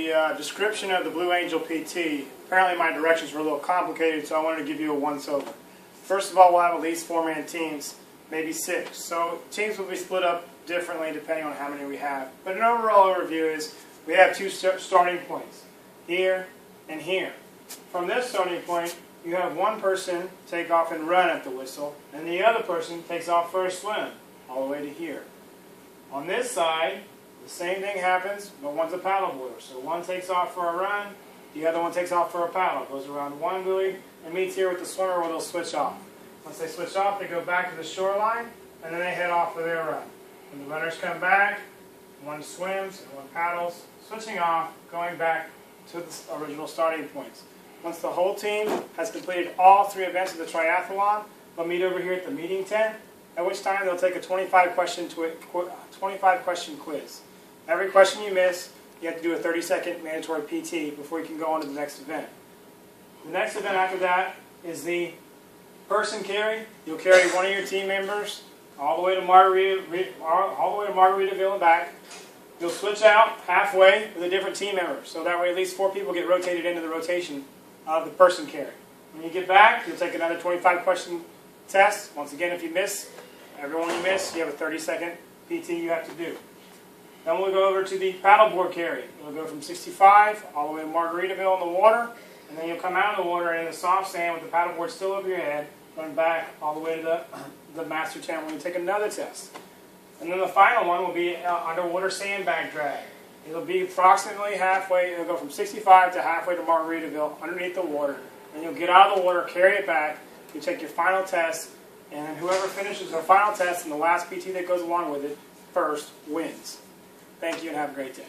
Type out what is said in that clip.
the description of the Blue Angel PT, apparently my directions were a little complicated, so I wanted to give you a once-over. First of all, we'll have at least 4-man teams, maybe 6. So teams will be split up differently depending on how many we have. But an overall overview is we have 2 starting points, here and here. From this starting point, you have one person take off and run at the whistle, and the other person takes off for a swim, all the way to here. On this side, the same thing happens, but one's a paddle boarder. So one takes off for a run, the other one takes off for a paddle. Goes around one buoy and meets here with the swimmer where they'll switch off. Once they switch off, they go back to the shoreline, and then they head off for their run. When the runners come back, one swims and one paddles, switching off, going back to the original starting points. Once the whole team has completed all 3 events of the triathlon, they'll meet over here at the meeting tent, at which time they'll take a 25-question quiz. Every question you miss, you have to do a 30-second mandatory PT before you can go on to the next event. The next event after that is the person carry. You'll carry one of your team members all the way to Margaritaville and back. You'll switch out halfway with a different team member, so that way at least 4 people get rotated into the rotation of the person carry. When you get back, you'll take another 25-question test. Once again, if you miss, everyone you miss, you have a 30-second PT you have to do. Then we'll go over to the paddleboard carry. You'll go from 65 all the way to Margaritaville in the water, and then you'll come out of the water in the soft sand with the paddleboard still over your head, going back all the way to the master tent when you take another test. And then the final one will be underwater sandbag drag. It'll be approximately halfway. It'll go from 65 to halfway to Margaritaville underneath the water. And you'll get out of the water, carry it back. You take your final test, and whoever finishes their final test and the last PT that goes along with it first wins. Thank you and have a great day.